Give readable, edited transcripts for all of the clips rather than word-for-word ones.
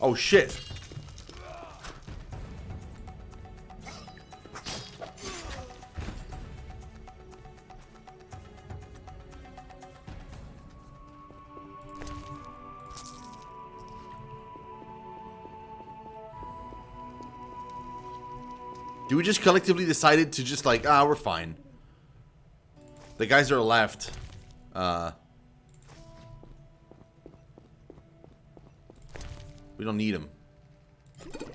Oh shit. Do we just collectively decided to just like, we're fine. The guys that are left. We don't need them.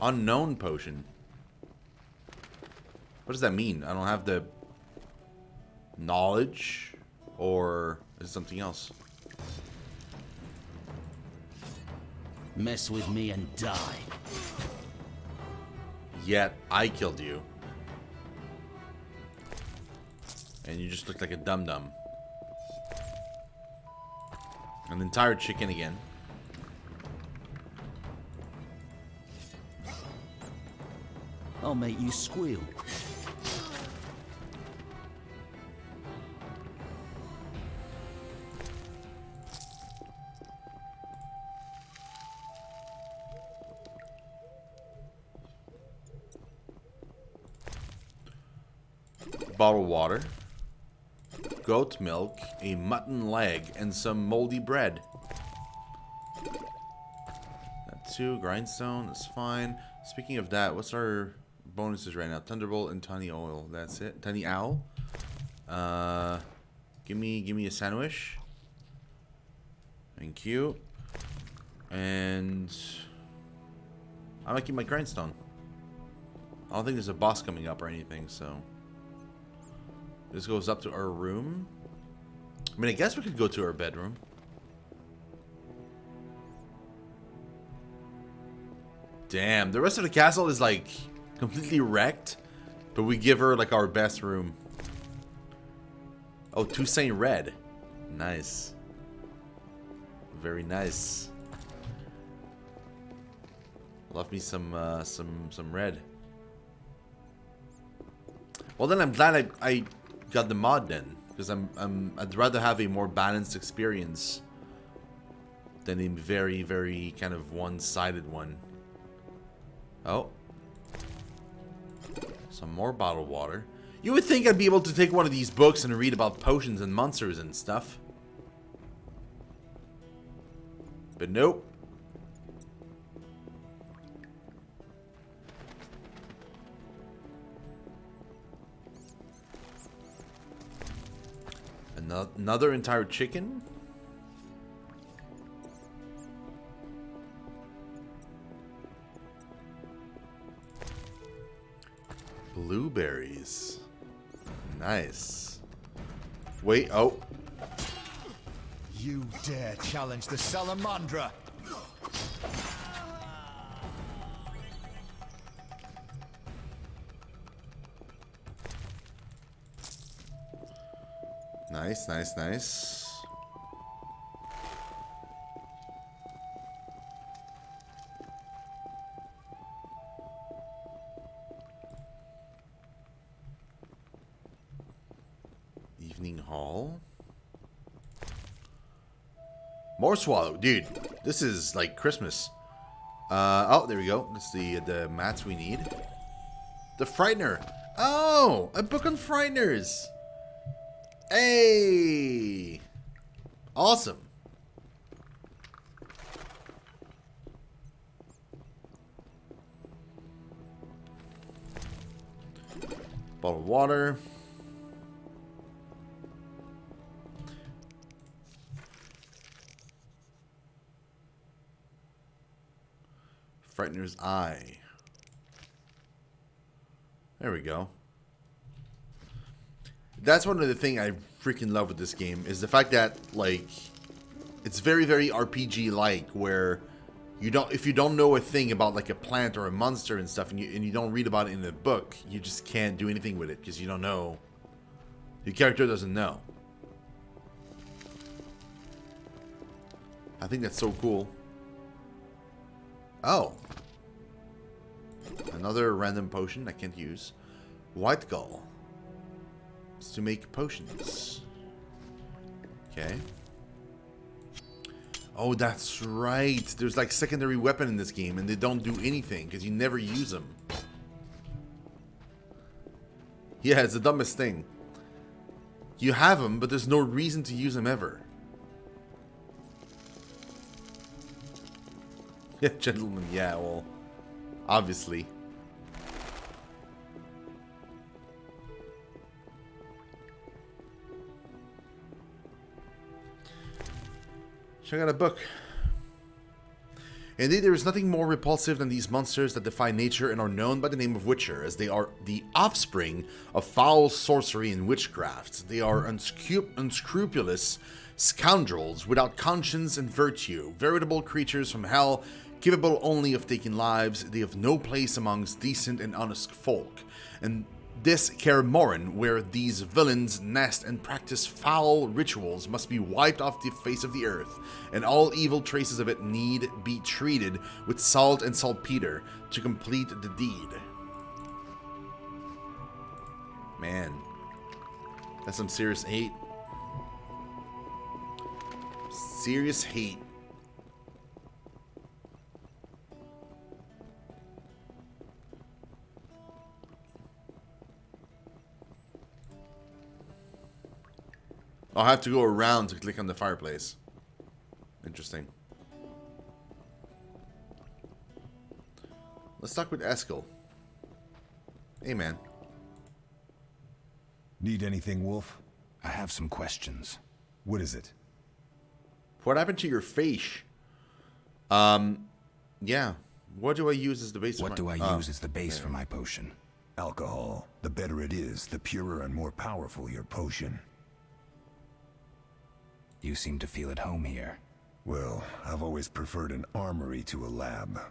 Unknown potion. What does that mean? I don't have the knowledge, or is it something else? Mess with me and die. Yet I killed you. And you just look like a dum-dum. An entire chicken again. I'll make you squeal. Bottled water, goat milk, a mutton leg, and some moldy bread. That too, grindstone, that's fine. Speaking of that, what's our bonuses right now? Thunderbolt and tiny oil, that's it. Tiny owl. Give me a sandwich. Thank you. And I'm gonna keep my grindstone. I don't think there's a boss coming up or anything, so. This goes up to our room. I mean, I guess we could go to our bedroom. Damn, the rest of the castle is like completely wrecked, but we give her like our best room. Oh, Toussaint red. Nice. Very nice. Love me some red. Well, then I'm glad I got the mod then, because I'd rather have a more balanced experience than a very, very kind of one-sided one. Oh. Some more bottled water. You would think I'd be able to take one of these books and read about potions and monsters and stuff. But nope. Another entire chicken. Blueberries. Nice. Wait, oh. You dare challenge the Salamandra? Nice, nice, nice. Evening hall. More swallow, dude. This is like Christmas. Oh, there we go. That's the mats we need. The Frightener. Oh, a book on Frighteners. Hey! Awesome. Bottle of water. Frightener's Eye. There we go. That's one of the things I freaking love with this game, is the fact that, like, it's very, very RPG-like, where you don't, if you don't know a thing about like a plant or a monster and stuff, and you don't read about it in the book, you just can't do anything with it because you don't know. Your character doesn't know. I think that's so cool. Oh. Another random potion I can't use. White Gull. It's to make potions. Okay. Oh, that's right. There's like secondary weapon in this game, and they don't do anything because you never use them. Yeah, it's the dumbest thing. You have them, but there's no reason to use them ever. Yeah, gentlemen. Yeah, well, obviously. Check out a book. Indeed, there is nothing more repulsive than these monsters that defy nature and are known by the name of Witcher, as they are the offspring of foul sorcery and witchcraft. They are unscrupulous scoundrels without conscience and virtue, veritable creatures from hell, capable only of taking lives. They have no place amongst decent and honest folk. And this Kaer Morhen, where these villains nest and practice foul rituals, must be wiped off the face of the earth, and all evil traces of it need be treated with salt and saltpeter to complete the deed. Man, that's some serious hate. Serious hate. I'll have to go around to click on the fireplace. Interesting. Let's talk with Eskel. Hey, man. Need anything, Wolf? I have some questions. What is it? What happened to your face? Yeah. What do I use as the base? What do I use as the base for my potion? Alcohol. The better it is, the purer and more powerful your potion. You seem to feel at home here. Well, I've always preferred an armory to a lab.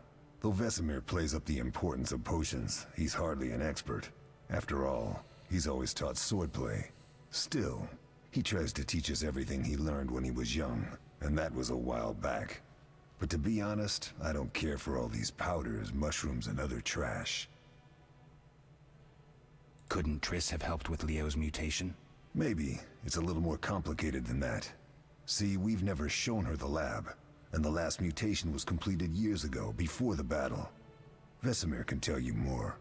Though Vesemir plays up the importance of potions, he's hardly an expert. After all, he's always taught swordplay. Still, he tries to teach us everything he learned when he was young, and that was a while back. But to be honest, I don't care for all these powders, mushrooms, and other trash. Couldn't Triss have helped with Leo's mutation? Maybe. It's a little more complicated than that. See, we've never shown her the lab, and the last mutation was completed years ago, before the battle. Vesemir can tell you more.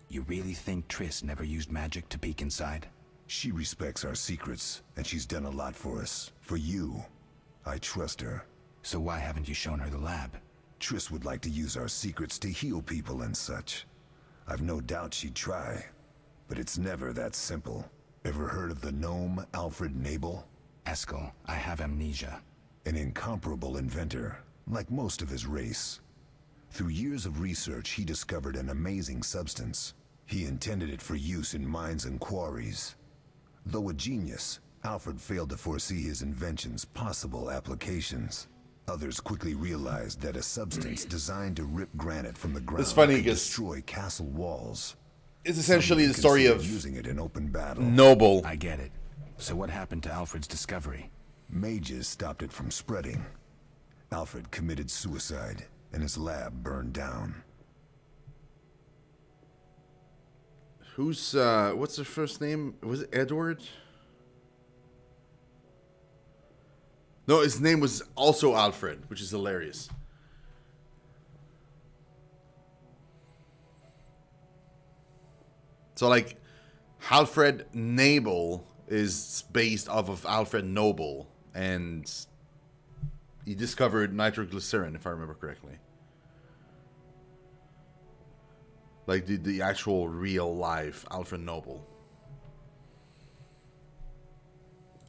You really think Triss never used magic to peek inside? She respects our secrets, and she's done a lot for us. For you. I trust her. So why haven't you shown her the lab? Triss would like to use our secrets to heal people and such. I've no doubt she'd try, but it's never that simple. Ever heard of the gnome Alfred Nabel? Eskel, I have amnesia. An incomparable inventor, like most of his race. Through years of research, he discovered an amazing substance. He intended it for use in mines and quarries. Though a genius, Alfred failed to foresee his invention's possible applications. Others quickly realized that a substance designed to rip granite from the ground could destroy castle walls. It's essentially the story of using it in open battle. Noble. I get it. So what happened to Alfred's discovery? Mages stopped it from spreading. Alfred committed suicide, and his lab burned down. Who's what's their first name? Was it Edward? No, his name was also Alfred, which is hilarious. So, like, Alfred Nabel is based off of Alfred Noble, and he discovered nitroglycerin, if I remember correctly. Like, the actual real life Alfred Noble.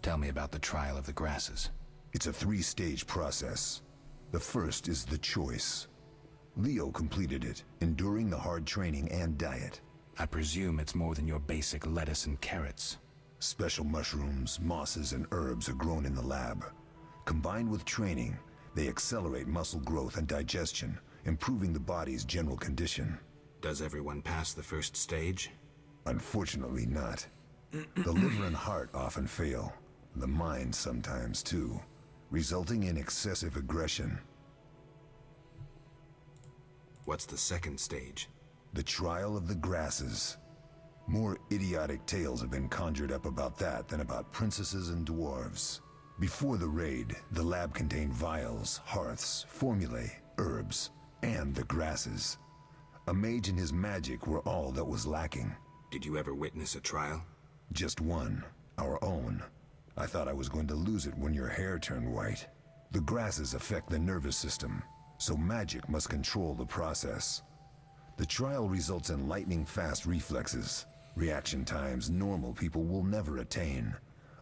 Tell me about the trial of the grasses. It's a 3-stage process. The first is the choice. Leo completed it, enduring the hard training and diet. I presume it's more than your basic lettuce and carrots. Special mushrooms, mosses, and herbs are grown in the lab. Combined with training, they accelerate muscle growth and digestion, improving the body's general condition. Does everyone pass the first stage? Unfortunately not. The liver and heart often fail. The mind sometimes too, resulting in excessive aggression. What's the second stage? The trial of the grasses. More idiotic tales have been conjured up about that than about princesses and dwarves. Before the raid, the lab contained vials, hearths, formulae, herbs, and the grasses. A mage and his magic were all that was lacking. Did you ever witness a trial? Just one, our own. I thought I was going to lose it when your hair turned white. The grasses affect the nervous system, so magic must control the process. The trial results in lightning-fast reflexes, reaction times normal people will never attain.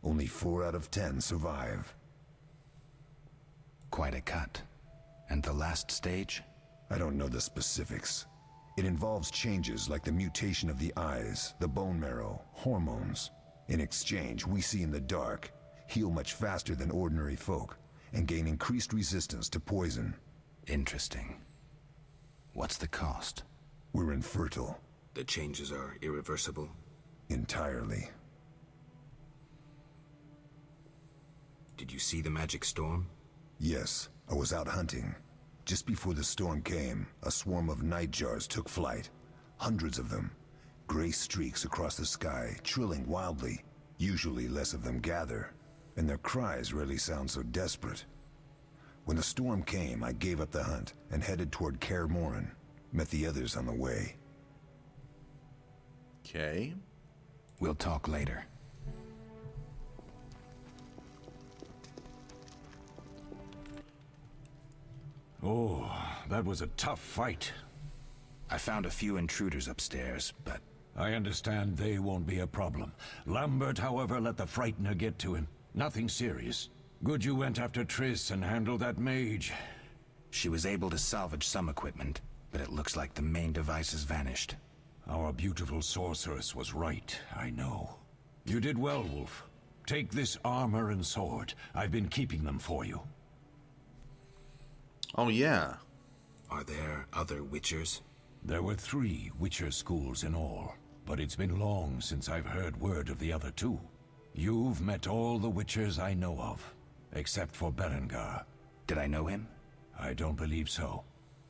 Only 4 out of 10 survive. Quite a cut. And the last stage? I don't know the specifics. It involves changes like the mutation of the eyes, the bone marrow, hormones. In exchange, we see in the dark, heal much faster than ordinary folk, and gain increased resistance to poison. Interesting. What's the cost? We're infertile. The changes are irreversible? Entirely. Did you see the magic storm? Yes, I was out hunting. Just before the storm came, a swarm of nightjars took flight. Hundreds of them. Gray streaks across the sky, trilling wildly. Usually less of them gather, and their cries rarely sound so desperate. When the storm came, I gave up the hunt and headed toward Kaer Morhen. Met the others on the way. Okay. We'll talk later. Oh, that was a tough fight. I found a few intruders upstairs, but... I understand they won't be a problem. Lambert, however, let the Frightener get to him. Nothing serious. Good you went after Triss and handled that mage. She was able to salvage some equipment, but it looks like the main device has vanished. Our beautiful sorceress was right, I know. You did well, Wolf. Take this armor and sword. I've been keeping them for you. Oh, yeah. Are there other Witchers? There were 3 Witcher schools in all, but it's been long since I've heard word of the other 2. You've met all the Witchers I know of, except for Berengar. Did I know him? I don't believe so.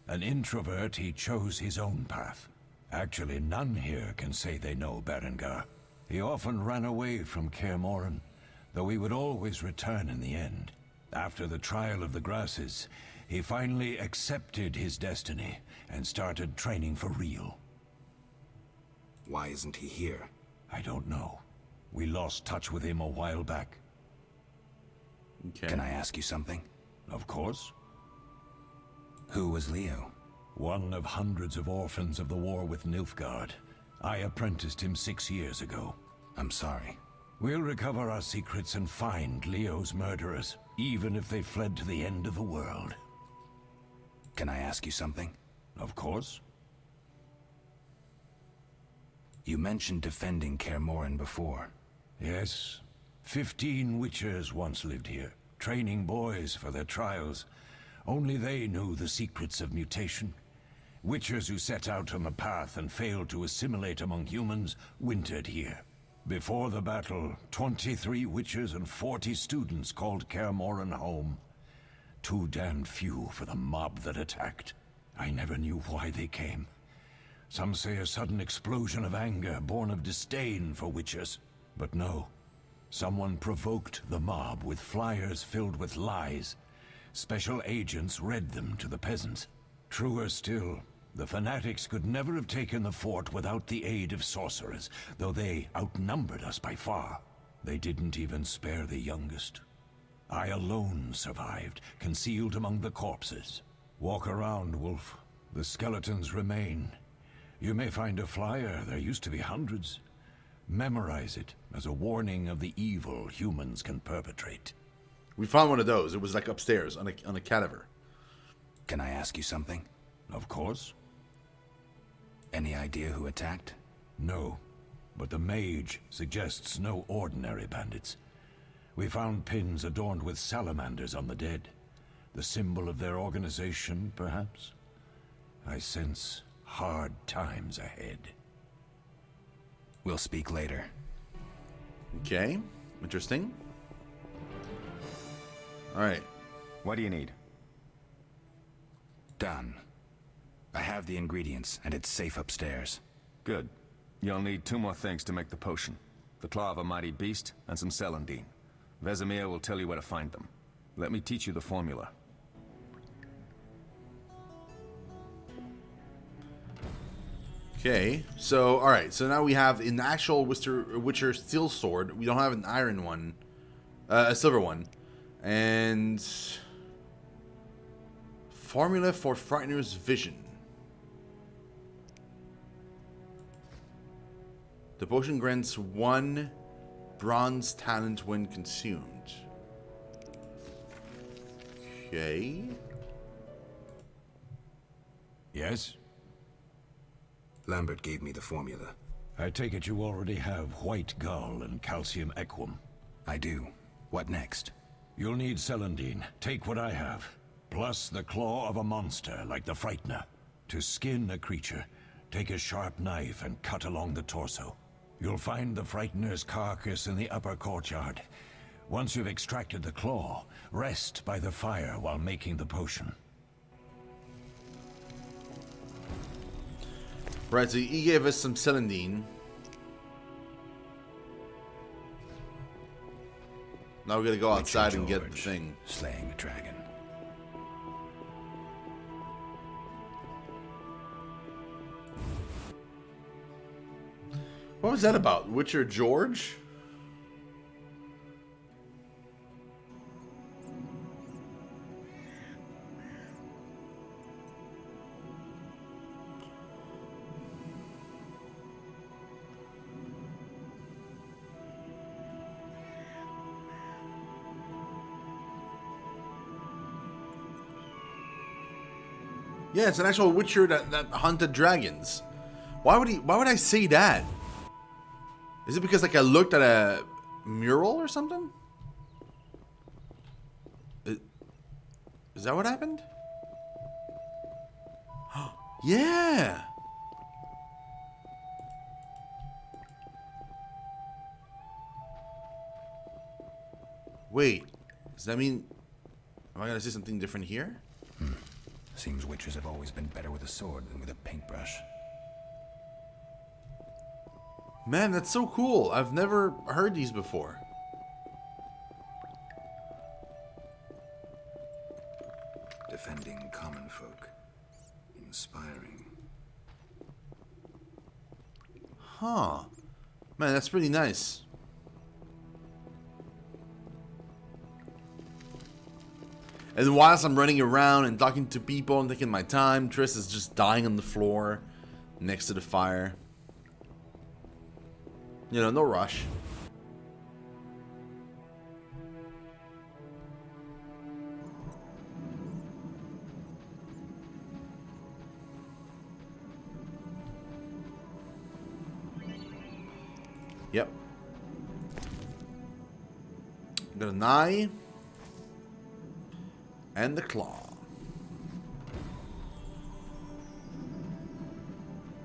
An introvert, he chose his own path. Actually, none here can say they know Berengar. He often ran away from Kaer Morhen, though he would always return in the end. After the trial of the grasses, he finally accepted his destiny and started training for real. Why isn't he here? I don't know. We lost touch with him a while back. Okay. Can I ask you something? Of course. Who was Leo? One of hundreds of orphans of the war with Nilfgaard. I apprenticed him 6 years ago. I'm sorry. We'll recover our secrets and find Leo's murderers, even if they fled to the end of the world. Can I ask you something? Of course. You mentioned defending Kaer Morhen before. Yes. 15 Witchers once lived here, training boys for their trials. Only they knew the secrets of mutation. Witchers who set out on the path and failed to assimilate among humans wintered here. Before the battle, 23 Witchers and 40 students called Kaer Morhen home. Too damned few for the mob that attacked. I never knew why they came. Some say a sudden explosion of anger born of disdain for Witchers. But no. Someone provoked the mob with flyers filled with lies. Special agents read them to the peasants. Truer still, the fanatics could never have taken the fort without the aid of sorcerers, though they outnumbered us by far. They didn't even spare the youngest. I alone survived, concealed among the corpses. Walk around, Wolf. The skeletons remain. You may find a flyer, there used to be hundreds. Memorize it as a warning of the evil humans can perpetrate. We found one of those. It was like upstairs on a cadaver. Can I ask you something? Of course. Any idea who attacked? No, but the mage suggests no ordinary bandits. We found pins adorned with salamanders on the dead. The symbol of their organization, perhaps? I sense hard times ahead. We'll speak later. Okay, interesting. Alright. What do you need? Done. I have the ingredients, and it's safe upstairs. Good. You'll need 2 more things to make the potion. The claw of a mighty beast, and some celandine. Vesemir will tell you where to find them. Let me teach you the formula. Okay, so alright, so now we have an actual Witcher steel sword. We don't have an iron one. A silver one. And formula for Frightener's Vision. The potion grants 1 bronze talent when consumed. Okay. Yes? Lambert gave me the formula. I take it you already have white gull and calcium equum. I do. What next? You'll need celandine. Take what I have. Plus the claw of a monster like the Frightener. To skin a creature, take a sharp knife and cut along the torso. You'll find the Frightener's carcass in the upper courtyard. Once you've extracted the claw, rest by the fire while making the potion. Right, so he gave us some celandine. Now we're gonna go outside and get the thing. Slaying a dragon. What was that about? Witcher George? Yeah, it's an actual Witcher that hunted dragons. Why would I say that? Is it because like I looked at a mural or something? Is that what happened? Yeah. Wait, does that mean am I gonna see something different here? Seems witches have always been better with a sword than with a paintbrush. Man, that's so cool. I've never heard these before. Defending common folk. Inspiring. Huh. Man, that's pretty nice. And whilst I'm running around and talking to people and taking my time, Triss is just dying on the floor next to the fire. You know, no rush. Yep. Got an eye. And the claw.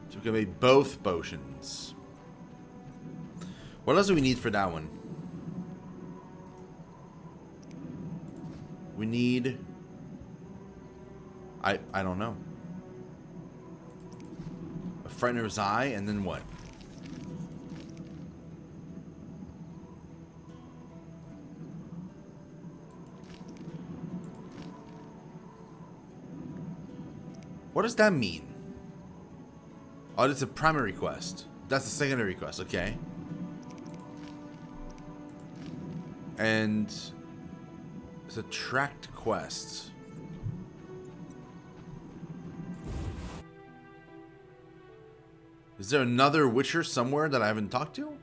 So we can make both potions. What else do we need for that one? We need... I don't know. A Frightener's Eye, and then what? What does that mean? Oh, it's a primary quest. That's a secondary quest, okay. And it's a tracked quest. Is there another Witcher somewhere that I haven't talked to?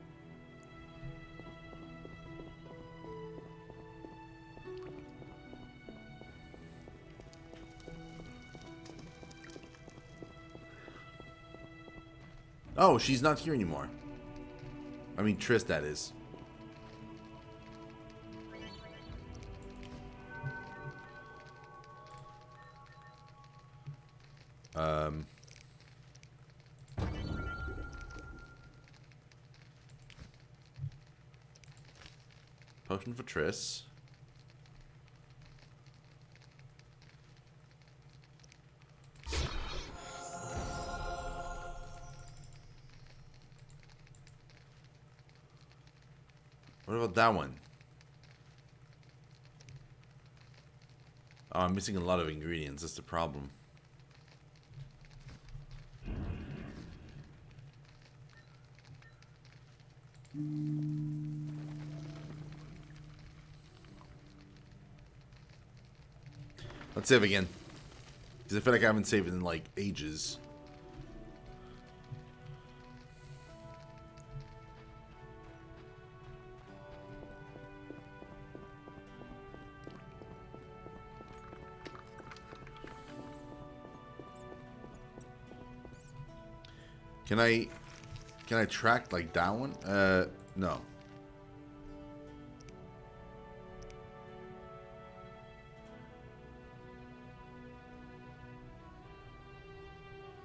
Oh, she's not here anymore. I mean, Triss, that is. Potion for Triss. What about that one? Oh, I'm missing a lot of ingredients. That's the problem. Let's save again. Because I feel like I haven't saved in like ages. Can I track like that one? No.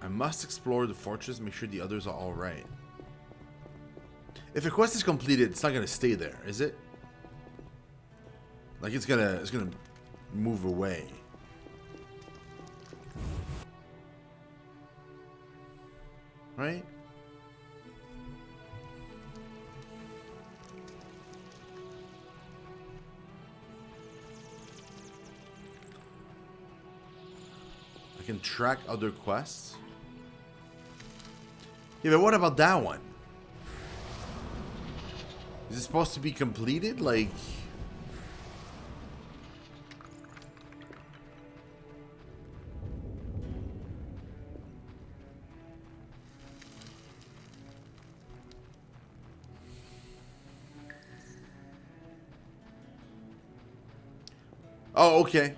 I must explore the fortress, make sure the others are all right. If a quest is completed, it's not gonna stay there, is it? Like it's gonna move away. Right? I can track other quests. Yeah, but what about that one? Is it supposed to be completed? Like... Oh, okay.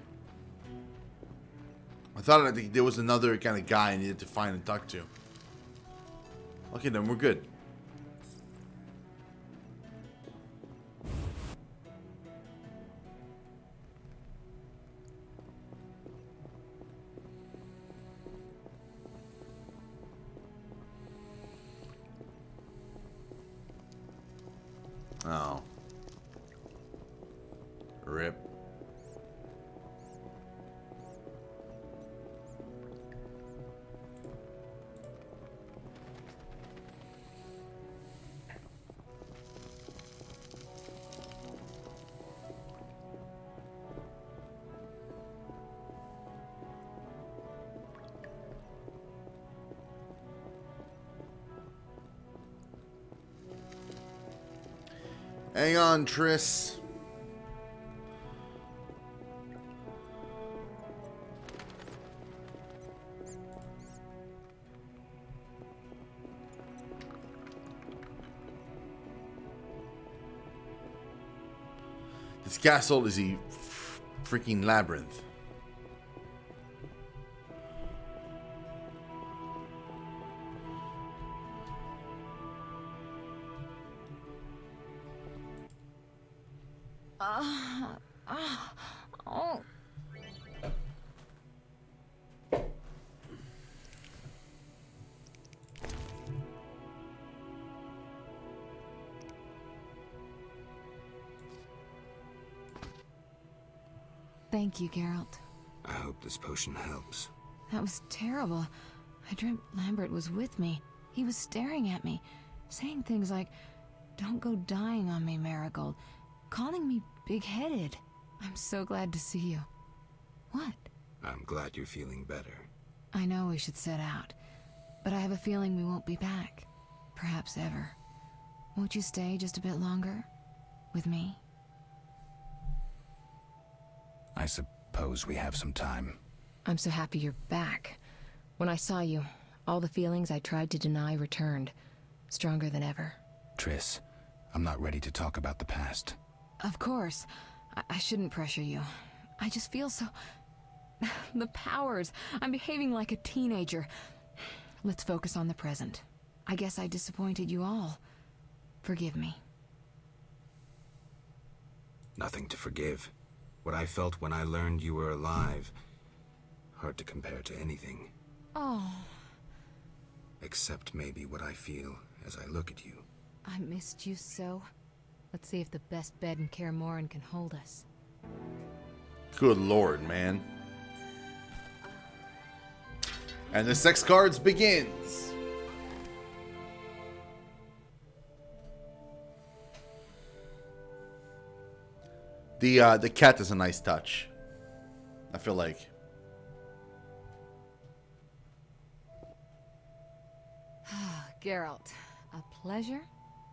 I thought there was another kind of guy I needed to find and talk to. Okay, then we're good. Oh. Rip. Hang on, Triss. This castle is a freaking labyrinth. Oh. Thank you, Geralt. I hope this potion helps. That was terrible. I dreamt Lambert was with me. He was staring at me, saying things like, "Don't go dying on me, Marigold," calling me big-headed. I'm so glad to see you. What? I'm glad you're feeling better. I know we should set out, but I have a feeling we won't be back. Perhaps ever. Won't you stay just a bit longer? With me? I suppose we have some time. I'm so happy you're back. When I saw you, all the feelings I tried to deny returned, stronger than ever. Triss, I'm not ready to talk about the past. Of course. I shouldn't pressure you. I just feel so... The powers. I'm behaving like a teenager. Let's focus on the present. I guess I disappointed you all. Forgive me. Nothing to forgive. What I felt when I learned you were alive, hard to compare to anything. Oh. Except maybe what I feel as I look at you. I missed you so. Let's see if the best bed in Kaer Morhen can hold us. Good lord, man. And the sex cards begins. The cat is a nice touch. I feel like. Geralt, a pleasure,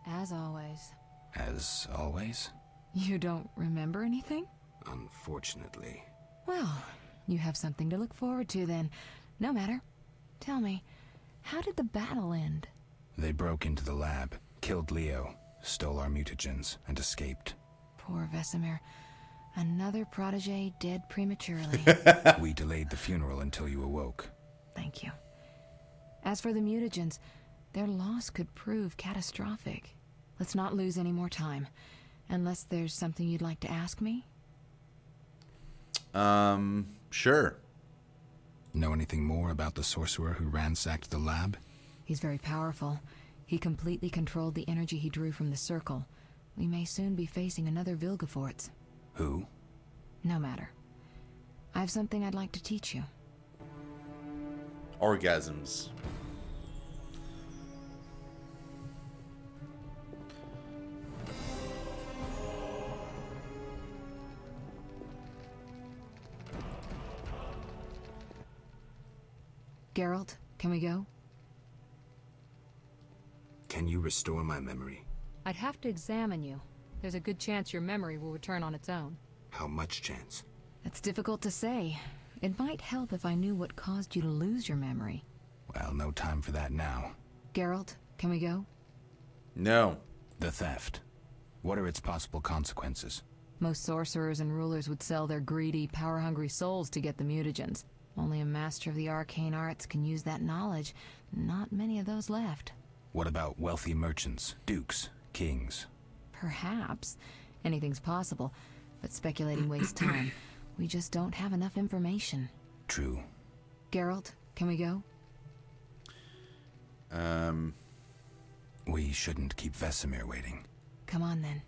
as always. As always? You don't remember anything? Unfortunately. Well, you have something to look forward to then. No matter. Tell me, how did the battle end? They broke into the lab, killed Leo, stole our mutagens, and escaped. Poor Vesemir. Another protege dead prematurely. We delayed the funeral until you awoke. Thank you. As for the mutagens, their loss could prove catastrophic. Let's not lose any more time. Unless there's something you'd like to ask me? Sure. Know anything more about the sorcerer who ransacked the lab? He's very powerful. He completely controlled the energy he drew from the circle. We may soon be facing another Vilgefortz. Who? No matter. I have something I'd like to teach you. Orgasms. Geralt, can we go? Can you restore my memory? I'd have to examine you. There's a good chance your memory will return on its own. How much chance? That's difficult to say. It might help if I knew what caused you to lose your memory. Well, no time for that now. Geralt, can we go? No. The theft. What are its possible consequences? Most sorcerers and rulers would sell their greedy, power-hungry souls to get the mutagens. Only a master of the arcane arts can use that knowledge. Not many of those left. What about wealthy merchants, dukes, kings? Perhaps. Anything's possible. But speculating wastes time. We just don't have enough information. True. Geralt, can we go? We shouldn't keep Vesemir waiting. Come on then.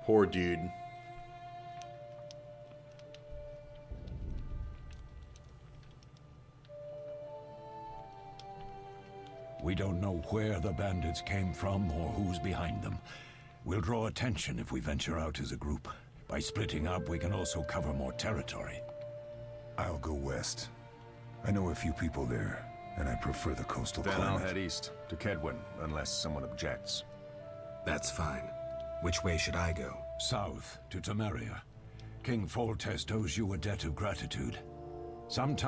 Poor dude. We don't know where the bandits came from or who's behind them. We'll draw attention if we venture out as a group. By splitting up, we can also cover more territory. I'll go west. I know a few people there, and I prefer the coastal Then climate. I'll head east, to Kedwin, unless someone objects. That's fine. Which way should I go? South, to Temeria. King Foltest owes you a debt of gratitude. Sometime